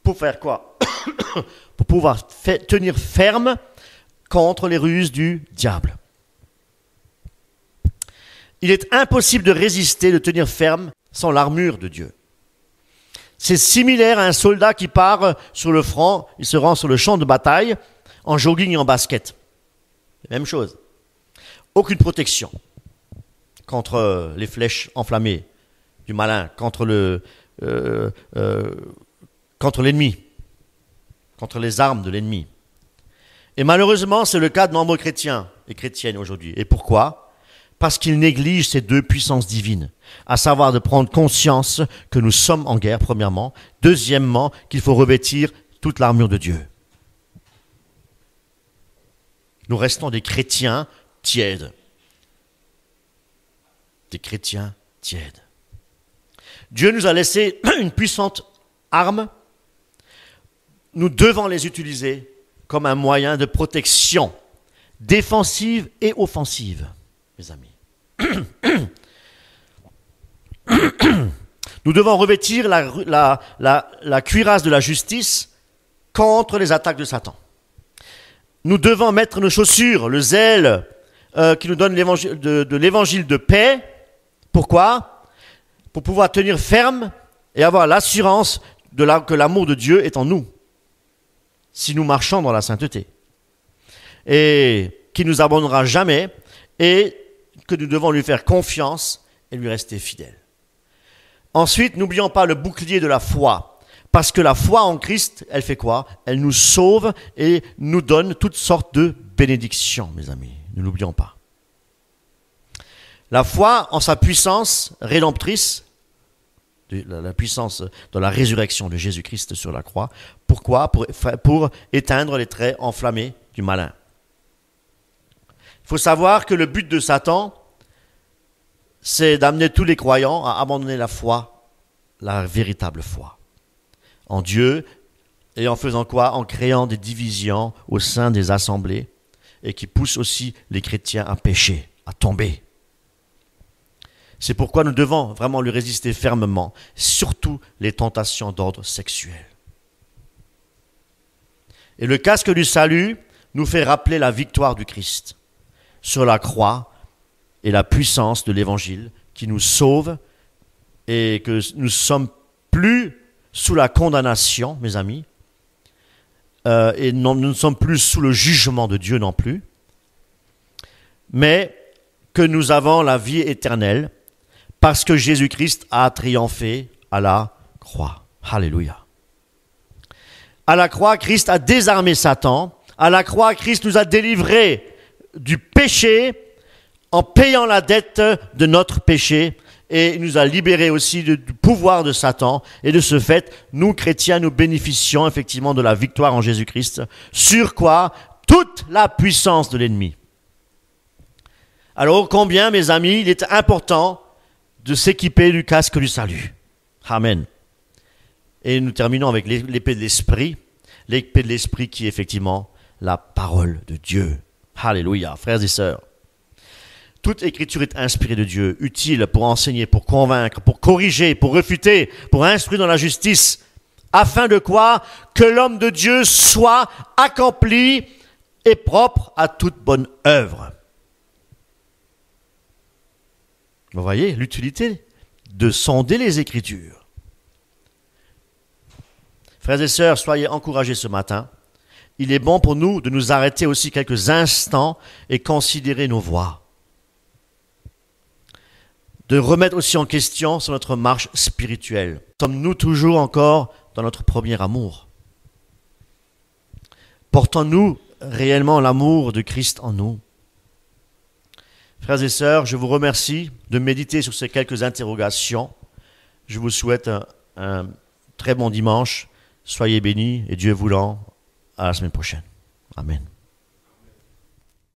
Pour faire quoi? Pour pouvoir tenir ferme contre les ruses du diable. Il est impossible de résister, de tenir ferme sans l'armure de Dieu. C'est similaire à un soldat qui part sur le front, il se rend sur le champ de bataille en jogging et en basket. Même chose. Aucune protection contre les flèches enflammées du malin, contre l'ennemi, contre les armes de l'ennemi. Et malheureusement, c'est le cas de nombreux chrétiens et chrétiennes aujourd'hui. Et pourquoi? Parce qu'ils négligent ces deux puissances divines, à savoir de prendre conscience que nous sommes en guerre, premièrement. Deuxièmement, qu'il faut revêtir toute l'armure de Dieu. Nous restons des chrétiens tièdes. Des chrétiens tièdes. Dieu nous a laissé une puissante arme. Nous devons les utiliser comme un moyen de protection défensive et offensive, mes amis. Nous devons revêtir la cuirasse de la justice contre les attaques de Satan. Nous devons mettre nos chaussures, le zèle qui nous donne l'évangile de paix. Pourquoi? Pour pouvoir tenir ferme et avoir l'assurance que l'amour de Dieu est en nous, si nous marchons dans la sainteté. Et qui ne nous abandonnera jamais et que nous devons lui faire confiance et lui rester fidèles. Ensuite, n'oublions pas le bouclier de la foi. Parce que la foi en Christ, elle fait quoi? Elle nous sauve et nous donne toutes sortes de bénédictions, mes amis. Ne l'oublions pas. La foi en sa puissance rédemptrice, la puissance de la résurrection de Jésus-Christ sur la croix. Pourquoi? Pour éteindre les traits enflammés du malin. Il faut savoir que le but de Satan, c'est d'amener tous les croyants à abandonner la foi, la véritable foi en Dieu, et en faisant quoi? En créant des divisions au sein des assemblées, et qui poussent aussi les chrétiens à pécher, à tomber. C'est pourquoi nous devons vraiment lui résister fermement, surtout les tentations d'ordre sexuel. Et le casque du salut nous fait rappeler la victoire du Christ sur la croix et la puissance de l'évangile qui nous sauve et que nous ne sommes plus sous la condamnation, mes amis, et nous ne sommes plus sous le jugement de Dieu non plus, mais que nous avons la vie éternelle parce que Jésus-Christ a triomphé à la croix. Alléluia. À la croix, Christ a désarmé Satan. À la croix, Christ nous a délivrés du péché en payant la dette de notre péché et il nous a libérés aussi du pouvoir de Satan. Et de ce fait, nous chrétiens, nous bénéficions effectivement de la victoire en Jésus-Christ. Sur quoi? Toute la puissance de l'ennemi. Alors combien, mes amis, il est important de s'équiper du casque du salut. Amen. Et nous terminons avec l'épée de l'esprit. l'épée de l'esprit qui est effectivement la parole de Dieu. Alléluia, frères et sœurs. Toute écriture est inspirée de Dieu, utile pour enseigner, pour convaincre, pour corriger, pour réfuter, pour instruire dans la justice, afin de quoi? Que l'homme de Dieu soit accompli et propre à toute bonne œuvre. Vous voyez l'utilité de sonder les Écritures. Frères et sœurs, soyez encouragés ce matin. Il est bon pour nous de nous arrêter aussi quelques instants et considérer nos voies. De remettre aussi en question sur notre marche spirituelle. Sommes-nous toujours encore dans notre premier amour? Portons-nous réellement l'amour de Christ en nous? Frères et sœurs, je vous remercie de méditer sur ces quelques interrogations. Je vous souhaite un très bon dimanche. Soyez bénis et Dieu voulant, à la semaine prochaine. Amen.